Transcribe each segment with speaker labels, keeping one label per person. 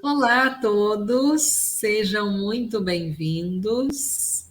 Speaker 1: Olá a todos, sejam muito bem-vindos.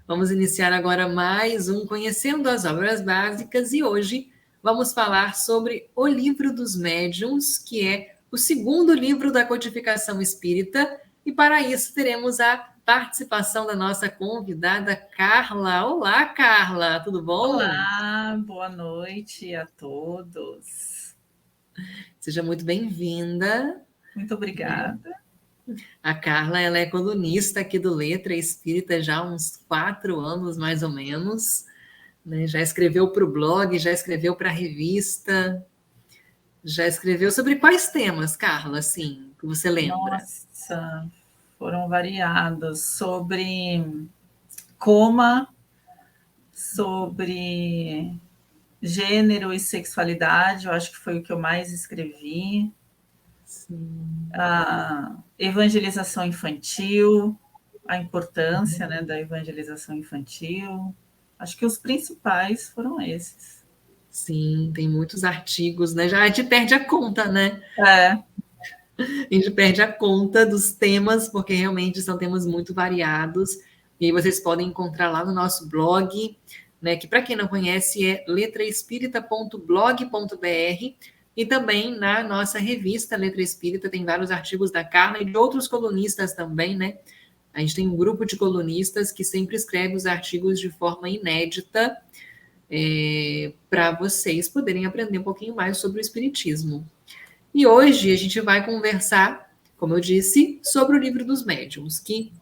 Speaker 1: Vamos iniciar agora mais um Conhecendo as Obras Básicas e hoje vamos falar sobre O Livro dos Médiuns, que é o segundo livro da codificação espírita, e para isso teremos a participação da nossa convidada Carla. Olá, Carla, tudo bom?
Speaker 2: Olá, boa noite a todos.
Speaker 1: Seja muito bem-vinda.
Speaker 2: Muito obrigada.
Speaker 1: A Carla, ela é colunista aqui do Letra Espírita já há uns 4 anos, mais ou menos, né? Já escreveu para o blog, já escreveu para a revista, já escreveu sobre quais temas, Carla, assim, que você lembra?
Speaker 2: Nossa, foram variados sobre coma, sobre gênero e sexualidade, eu acho que foi o que eu mais escrevi.
Speaker 1: Sim.
Speaker 2: A evangelização infantil, a importância, né, da evangelização infantil. Acho que os principais foram esses.
Speaker 1: Sim, tem muitos artigos, né? Já a gente perde a conta, né?
Speaker 2: É,
Speaker 1: A gente perde a conta dos temas, porque realmente são temas muito variados. E aí vocês podem encontrar lá no nosso blog, né? Que para quem não conhece é letraespírita.blog.br. E também na nossa revista Letra Espírita tem vários artigos da Carla e de outros colunistas também, né? A gente tem um grupo de colunistas que sempre escreve os artigos de forma inédita, para vocês poderem aprender um pouquinho mais sobre o Espiritismo. E hoje a gente vai conversar, como eu disse, sobre o Livro dos Médiuns, que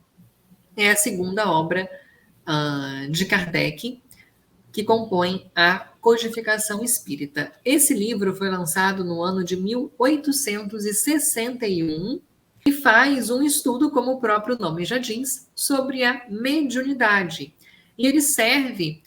Speaker 1: é a segunda obra de Kardec, que compõe a Codificação Espírita. Esse livro foi lançado no ano de 1861 e faz um estudo, como o próprio nome já diz, sobre a mediunidade. E ele serve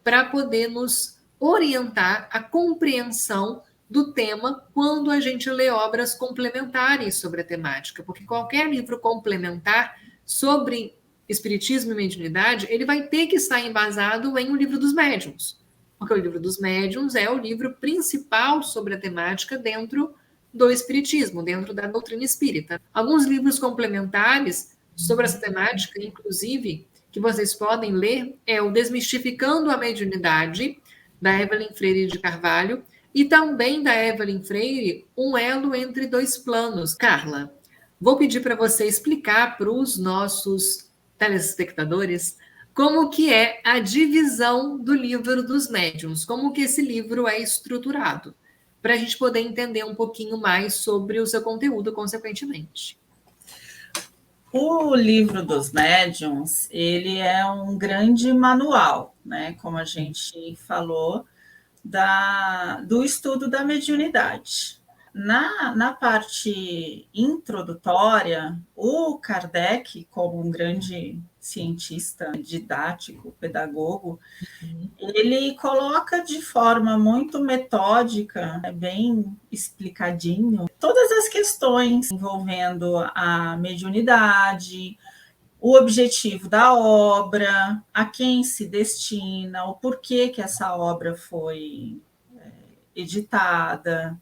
Speaker 1: para poder nos orientar a compreensão do tema quando a gente lê obras complementares sobre a temática, porque qualquer livro complementar sobre espiritismo e mediunidade, ele vai ter que estar embasado em O Livro dos Médiuns, porque O Livro dos Médiuns é o livro principal sobre a temática dentro do espiritismo, dentro da doutrina espírita. Alguns livros complementares sobre essa temática, inclusive, que vocês podem ler, é o Desmistificando a Mediunidade, da Evelyn Freire de Carvalho, e também da Evelyn Freire, Um Elo entre Dois Planos. Carla, vou pedir para você explicar para os nossos telespectadores como que é a divisão do livro dos médiuns, como que esse livro é estruturado, para a gente poder entender um pouquinho mais sobre o seu conteúdo, consequentemente.
Speaker 2: O livro dos médiuns, ele é um grande manual, né? Como a gente falou, do estudo da mediunidade. Na parte introdutória, o Kardec, como um grande cientista didático, pedagogo, ele coloca de forma muito metódica, bem explicadinho, todas as questões envolvendo a mediunidade, o objetivo da obra, a quem se destina, o porquê que essa obra foi editada.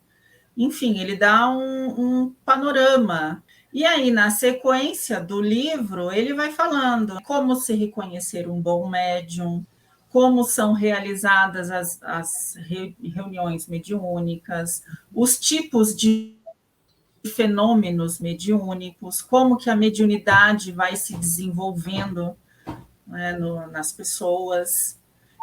Speaker 2: Enfim, ele dá um panorama. E aí, na sequência do livro, ele vai falando como se reconhecer um bom médium, como são realizadas as reuniões mediúnicas, os tipos de fenômenos mediúnicos, como que a mediunidade vai se desenvolvendo, né, nas pessoas.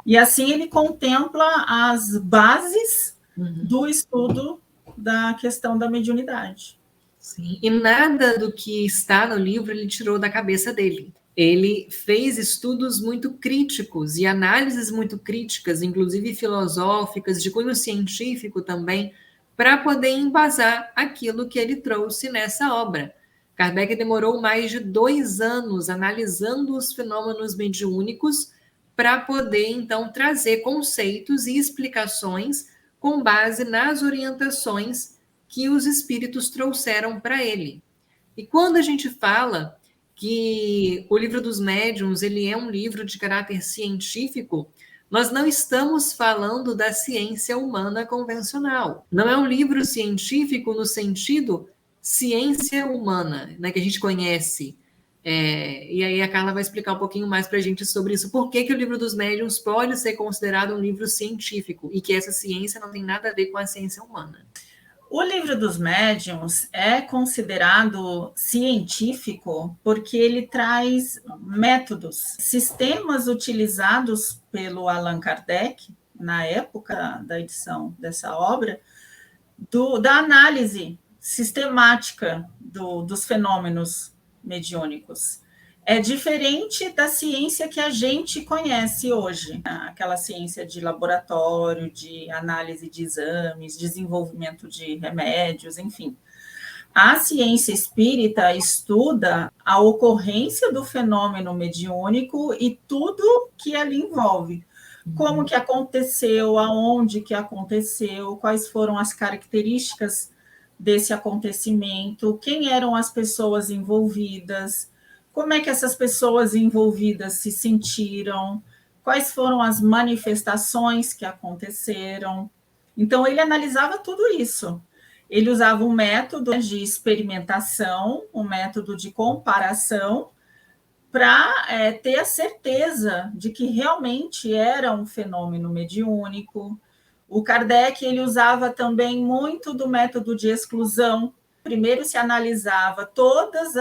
Speaker 2: E assim ele contempla as bases do estudo da questão da mediunidade.
Speaker 1: Sim. E nada do que está no livro ele tirou da cabeça dele. Ele fez estudos muito críticos e análises muito críticas, inclusive filosóficas, de cunho científico também, para poder embasar aquilo que ele trouxe nessa obra. Kardec demorou mais de 2 anos analisando os fenômenos mediúnicos para poder, então, trazer conceitos e explicações com base nas orientações que os espíritos trouxeram para ele. E quando a gente fala que o livro dos médiuns ele é um livro de caráter científico, nós não estamos falando da ciência humana convencional. Não é um livro científico no sentido ciência humana, né, que a gente conhece. E aí a Carla vai explicar um pouquinho mais para a gente sobre isso. Por que o livro dos médiuns pode ser considerado um livro científico e que essa ciência não tem nada a ver com a ciência humana?
Speaker 2: O livro dos médiuns é considerado científico porque ele traz métodos, sistemas utilizados pelo Allan Kardec, na época da edição dessa obra, da análise sistemática dos fenômenos mediúnicos. É diferente da ciência que a gente conhece hoje, aquela ciência de laboratório, de análise de exames, desenvolvimento de remédios, enfim. A ciência espírita estuda a ocorrência do fenômeno mediúnico e tudo que ali envolve. Como que aconteceu, aonde que aconteceu, quais foram as características desse acontecimento, quem eram as pessoas envolvidas, como é que essas pessoas envolvidas se sentiram, quais foram as manifestações que aconteceram. Então, ele analisava tudo isso. Ele usava um método de experimentação, um método de comparação, para ter a certeza de que realmente era um fenômeno mediúnico. O Kardec ele usava também muito do método de exclusão. Primeiro se analisava todas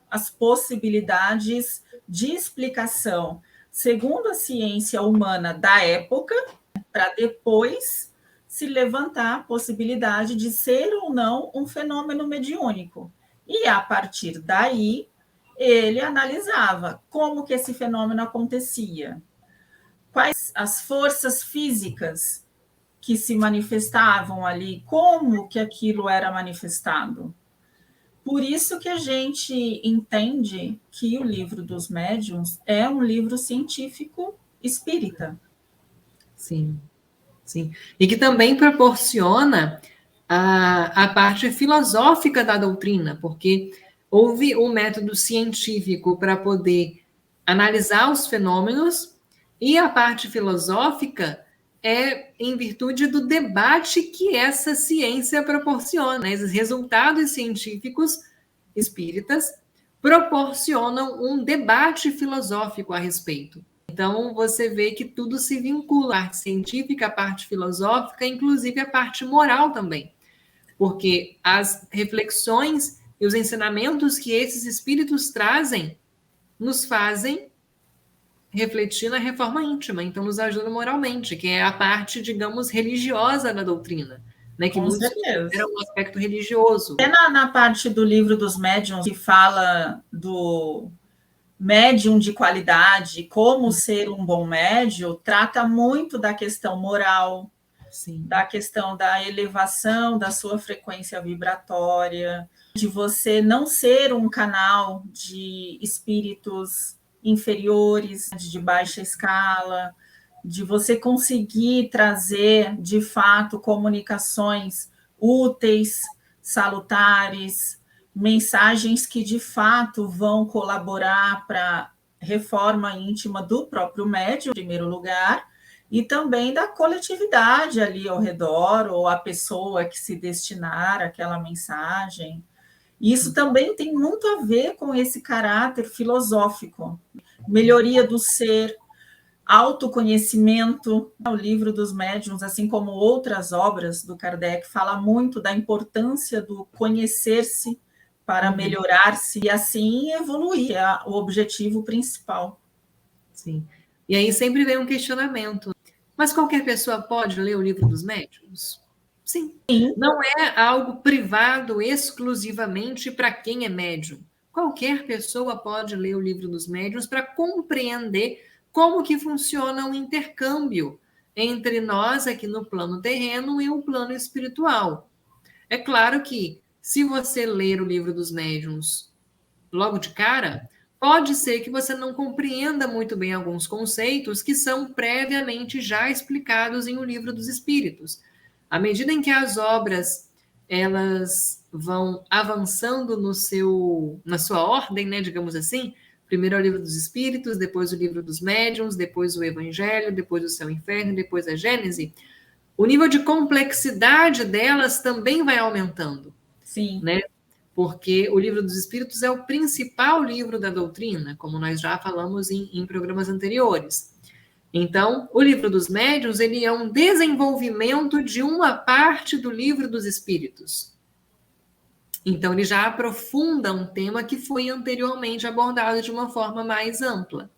Speaker 2: as possibilidades de explicação segundo a ciência humana da época, para depois se levantar a possibilidade de ser ou não um fenômeno mediúnico. E a partir daí, ele analisava como que esse fenômeno acontecia, quais as forças físicas que se manifestavam ali, como que aquilo era manifestado. Por isso que a gente entende que o livro dos médiuns é um livro científico espírita.
Speaker 1: Sim, sim. E que também proporciona a parte filosófica da doutrina, porque houve um método científico para poder analisar os fenômenos, e a parte filosófica é em virtude do debate que essa ciência proporciona. Esses resultados científicos espíritas proporcionam um debate filosófico a respeito. Então, você vê que tudo se vincula, a parte científica, a parte filosófica, inclusive a parte moral também. Porque as reflexões e os ensinamentos que esses espíritos trazem nos fazem refletir na reforma íntima, então nos ajuda moralmente, que é a parte, digamos, religiosa da doutrina, né, que muitos consideram um aspecto religioso.
Speaker 2: Até na parte do livro dos médiuns, que fala do médium de qualidade, como ser um bom médium, trata muito da questão moral, sim, da questão da elevação da sua frequência vibratória, de você não ser um canal de espíritos inferiores, de baixa escala, de você conseguir trazer, de fato, comunicações úteis, salutares, mensagens que, de fato, vão colaborar para a reforma íntima do próprio médium, em primeiro lugar, e também da coletividade ali ao redor, ou a pessoa que se destinar àquela mensagem. Isso também tem muito a ver com esse caráter filosófico, melhoria do ser, autoconhecimento. O livro dos médiuns, assim como outras obras do Kardec, fala muito da importância do conhecer-se para melhorar-se e assim evoluir, é o objetivo principal.
Speaker 1: Sim. E aí sempre vem um questionamento. Mas qualquer pessoa pode ler o livro dos médiuns? Sim. Não é algo privado exclusivamente para quem é médium. Qualquer pessoa pode ler o livro dos médiuns para compreender como que funciona o intercâmbio entre nós aqui no plano terreno e o plano espiritual. É claro que, se você ler o livro dos médiuns logo de cara, pode ser que você não compreenda muito bem alguns conceitos que são previamente já explicados em O Livro dos Espíritos. À medida em que as obras elas vão avançando na sua ordem, né, digamos assim, primeiro é o Livro dos Espíritos, depois o Livro dos Médiuns, depois o Evangelho, depois o Céu e Inferno, depois a Gênese, o nível de complexidade delas também vai aumentando.
Speaker 2: Sim.
Speaker 1: Né? porque o Livro dos Espíritos é o principal livro da doutrina, como nós já falamos em programas anteriores. Então, o Livro dos Médiuns, ele é um desenvolvimento de uma parte do Livro dos Espíritos. Então, ele já aprofunda um tema que foi anteriormente abordado de uma forma mais ampla.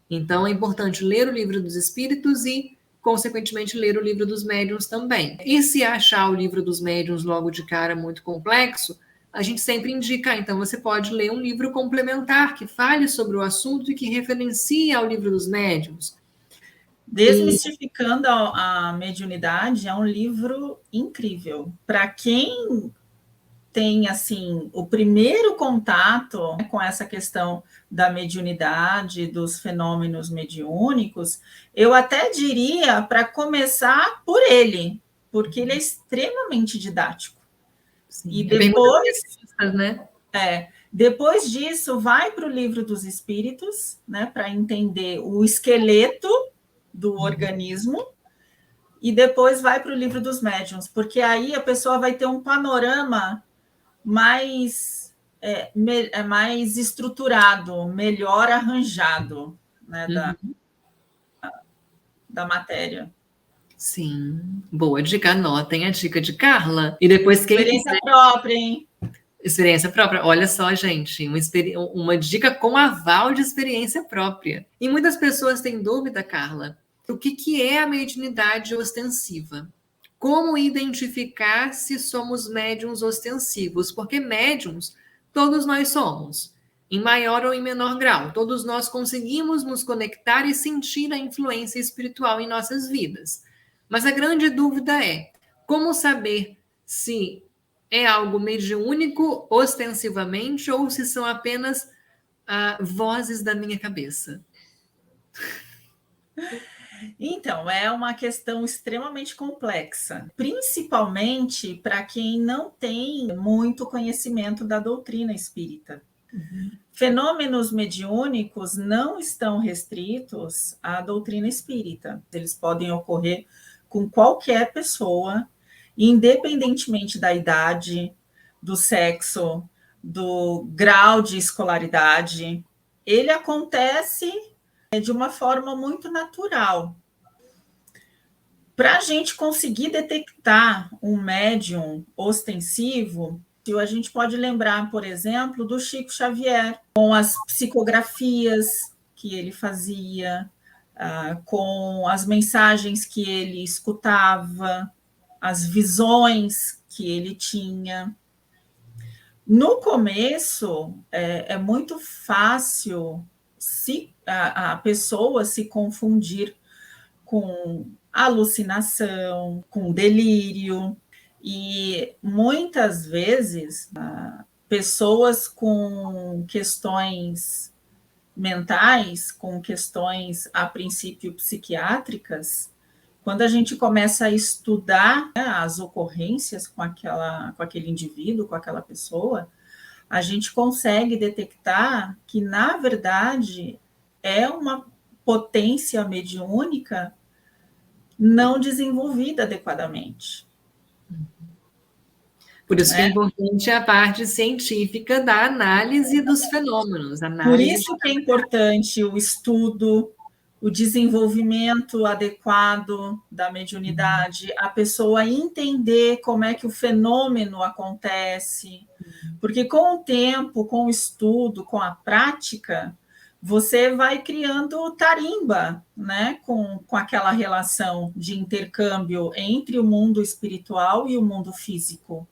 Speaker 1: Então, é importante ler o Livro dos Espíritos e, consequentemente, ler o Livro dos Médiuns também. E se achar o Livro dos Médiuns logo de cara muito complexo, a gente sempre indica, então você pode ler um livro complementar que fale sobre o assunto e que referencie ao Livro dos Médiuns.
Speaker 2: Desmistificando a Mediunidade é um livro incrível. Para quem tem assim o primeiro contato com essa questão da mediunidade, dos fenômenos mediúnicos, eu até diria para começar por ele, porque ele é extremamente didático.
Speaker 1: Sim,
Speaker 2: e depois,
Speaker 1: né?
Speaker 2: Depois disso, vai para o Livro dos Espíritos, né, para entender o esqueleto do organismo, e depois vai para o Livro dos Médiuns, porque aí a pessoa vai ter um panorama mais estruturado, melhor arranjado, né, da matéria.
Speaker 1: Sim, boa dica, anotem a dica de Carla. E depois quem
Speaker 2: experiência própria, hein?
Speaker 1: Experiência própria. Olha só, gente, uma dica com aval de experiência própria. E muitas pessoas têm dúvida, Carla, o que é a mediunidade ostensiva? Como identificar se somos médiums ostensivos? Porque médiums, todos nós somos, em maior ou em menor grau. Todos nós conseguimos nos conectar e sentir a influência espiritual em nossas vidas. Mas a grande dúvida é, como saber se é algo mediúnico ostensivamente ou se são apenas vozes da minha cabeça?
Speaker 2: Então, é uma questão extremamente complexa, principalmente para quem não tem muito conhecimento da doutrina espírita.
Speaker 1: Uhum.
Speaker 2: Fenômenos mediúnicos não estão restritos à doutrina espírita. Eles podem ocorrer com qualquer pessoa, independentemente da idade, do sexo, do grau de escolaridade. Ele acontece de uma forma muito natural. Para a gente conseguir detectar um médium ostensivo, a gente pode lembrar, por exemplo, do Chico Xavier, com as psicografias que ele fazia, com as mensagens que ele escutava, as visões que ele tinha. No começo, é muito fácil a pessoa se confundir com alucinação, com delírio, e muitas vezes pessoas com questões mentais, com questões a princípio psiquiátricas, quando a gente começa a estudar, né, as ocorrências com aquele indivíduo, com aquela pessoa, a gente consegue detectar que, na verdade, é uma potência mediúnica não desenvolvida adequadamente.
Speaker 1: Por isso que é importante a parte científica da análise dos fenômenos.
Speaker 2: Por isso que é importante o estudo, o desenvolvimento adequado da mediunidade, a pessoa entender como é que o fenômeno acontece, porque com o tempo, com o estudo, com a prática, você vai criando tarimba, né, com aquela relação de intercâmbio entre o mundo espiritual e o mundo físico.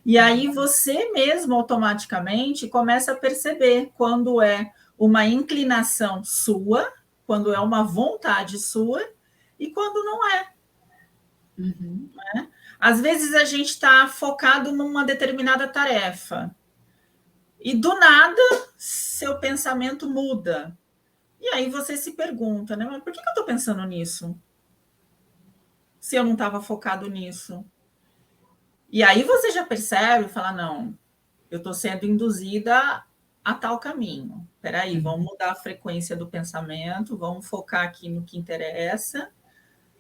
Speaker 2: E aí você mesmo automaticamente começa a perceber quando é uma inclinação sua, quando é uma vontade sua e quando não é.
Speaker 1: Uhum.
Speaker 2: Né? Às vezes a gente está focado numa determinada tarefa e do nada seu pensamento muda. E aí você se pergunta, né? Mas por que eu estou pensando nisso? Se eu não estava focado nisso. E aí você já percebe e fala, não, eu estou sendo induzida a tal caminho. Espera aí, vamos mudar a frequência do pensamento, vamos focar aqui no que interessa,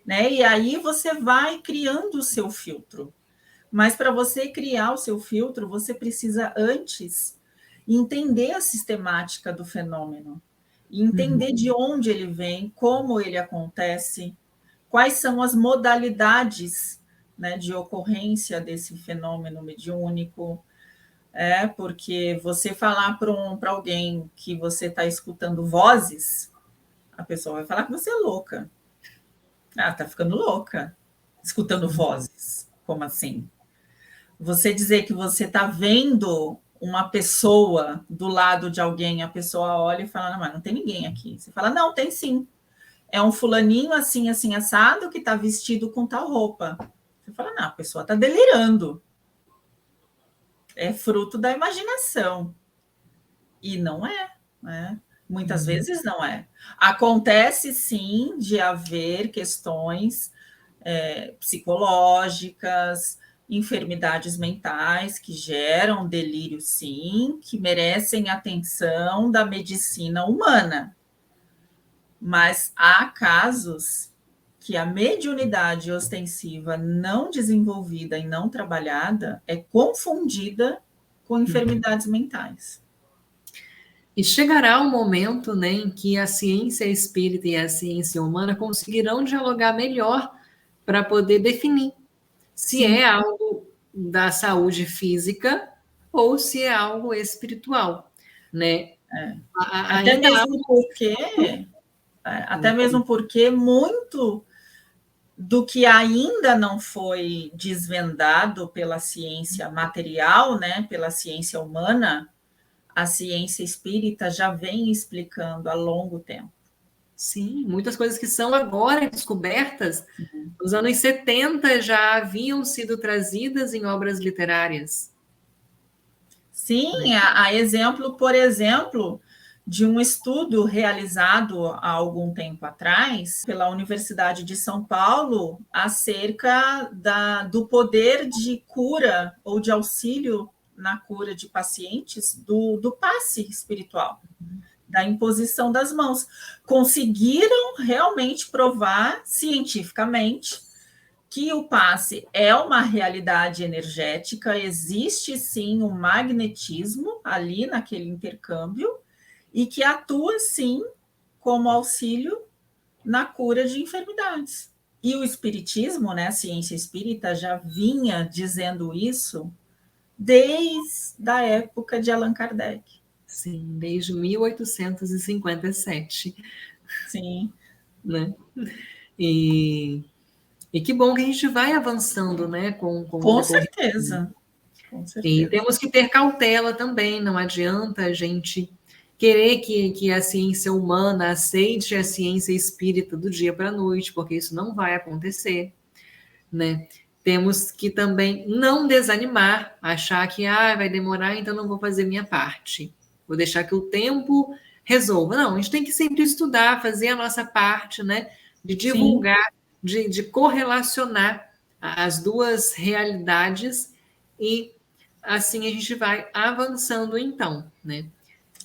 Speaker 2: né? E aí você vai criando o seu filtro. Mas para você criar o seu filtro, você precisa antes entender a sistemática do fenômeno, entender de onde ele vem, como ele acontece, quais são as modalidades, né, de ocorrência desse fenômeno mediúnico. Porque você falar para alguém que você está escutando vozes, a pessoa vai falar que você é louca. Ah, tá ficando louca, escutando vozes. Como assim? Você dizer que você está vendo uma pessoa do lado de alguém, a pessoa olha e fala, não, mas não tem ninguém aqui. Você fala, não, tem sim. É um fulaninho assim, assim, assado, que está vestido com tal roupa. Você fala, não, a pessoa está delirando. É fruto da imaginação. E não é, né? Muitas vezes não é. Acontece sim de haver questões psicológicas, enfermidades mentais que geram delírio, sim, que merecem atenção da medicina humana. Mas há casos que a mediunidade ostensiva não desenvolvida e não trabalhada é confundida com enfermidades mentais.
Speaker 1: E chegará um momento, né, em que a ciência espírita e a ciência humana conseguirão dialogar melhor para poder definir se
Speaker 2: Sim.
Speaker 1: é algo da saúde física ou se é algo espiritual, né?
Speaker 2: Até
Speaker 1: Ainda há
Speaker 2: mesmo porque, muito do que ainda não foi desvendado pela ciência material, né, pela ciência humana, a ciência espírita já vem explicando há longo tempo.
Speaker 1: sim, muitas coisas que são agora descobertas, nos anos 70 já haviam sido trazidas em obras literárias.
Speaker 2: Sim, a exemplo, por exemplo, de um estudo realizado há algum tempo atrás pela Universidade de São Paulo acerca do poder de cura ou de auxílio na cura de pacientes do passe espiritual, da imposição das mãos. Conseguiram realmente provar cientificamente que o passe é uma realidade energética, existe sim um magnetismo ali naquele intercâmbio e que atua sim como auxílio na cura de enfermidades. E o espiritismo, né, a ciência espírita já vinha dizendo isso desde a época de Allan Kardec.
Speaker 1: Sim, desde 1857.
Speaker 2: Sim.
Speaker 1: Né? E que bom que a gente vai avançando, né, com o
Speaker 2: Com
Speaker 1: decorrer.
Speaker 2: certeza. Com
Speaker 1: E
Speaker 2: certeza.
Speaker 1: temos que ter cautela também, não adianta a gente querer que a ciência humana aceite a ciência espírita do dia para a noite, porque isso não vai acontecer, né? Temos que também não desanimar, achar que vai demorar, então não vou fazer minha parte. Vou deixar que o tempo resolva. Não, a gente tem que sempre estudar, fazer a nossa parte, né? De divulgar, de correlacionar as duas realidades e assim a gente vai avançando então, né?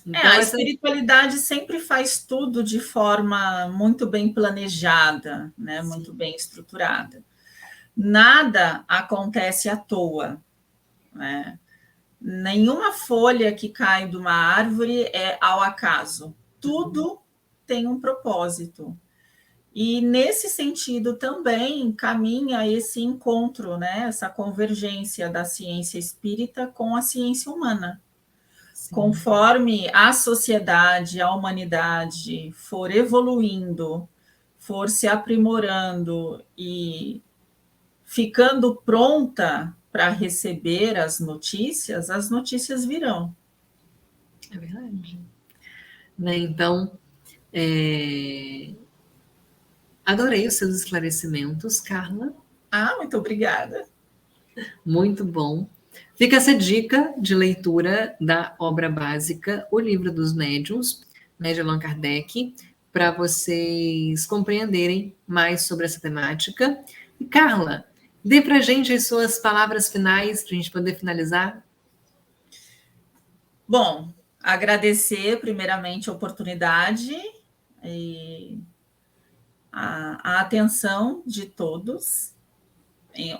Speaker 1: Então,
Speaker 2: A espiritualidade sempre faz tudo de forma muito bem planejada, né? Muito bem estruturada. Nada acontece à toa, né? Nenhuma folha que cai de uma árvore é ao acaso. Tudo tem um propósito. E nesse sentido também caminha esse encontro, né? Essa convergência da ciência espírita com a ciência humana.
Speaker 1: sim.
Speaker 2: Conforme a sociedade, a humanidade for evoluindo, for se aprimorando e ficando pronta para receber as notícias virão.
Speaker 1: É verdade. Né? Então, adorei os seus esclarecimentos, Carla.
Speaker 2: Muito obrigada.
Speaker 1: Muito bom. Fica essa dica de leitura da obra básica, O Livro dos Médiuns, né, de Allan Kardec, para vocês compreenderem mais sobre essa temática. E, Carla, dê para a gente as suas palavras finais, para a gente poder finalizar.
Speaker 2: Bom, agradecer primeiramente a oportunidade e a atenção de todos.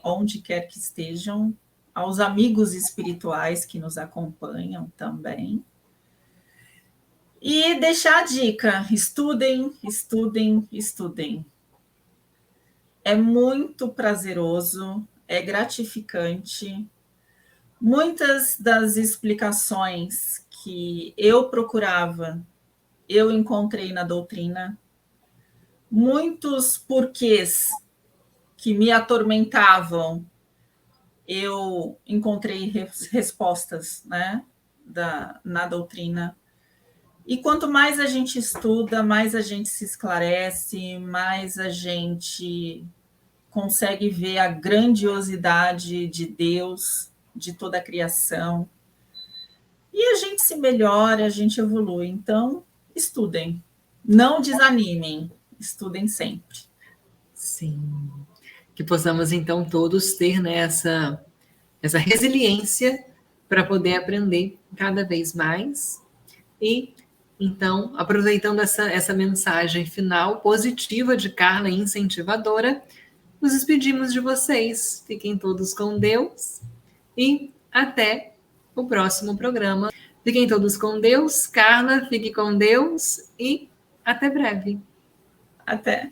Speaker 2: onde quer que estejam, aos amigos espirituais que nos acompanham também. E deixar a dica: estudem, estudem, estudem. É muito prazeroso, é gratificante. Muitas das explicações que eu procurava, eu encontrei na doutrina. Muitos porquês que me atormentavam, eu encontrei respostas, né, na doutrina. E quanto mais a gente estuda, mais a gente se esclarece, mais a gente consegue ver a grandiosidade de Deus, de toda a criação. E a gente se melhora, a gente evolui. Então, estudem. Não desanimem. Estudem sempre.
Speaker 1: Sim. Que possamos, então, todos ter, né, essa resiliência para poder aprender cada vez mais. E, então, aproveitando essa mensagem final positiva de Carla, incentivadora, nos despedimos de vocês. Fiquem todos com Deus e até o próximo programa. Fiquem todos com Deus. Carla, fique com Deus e até breve.
Speaker 2: Até.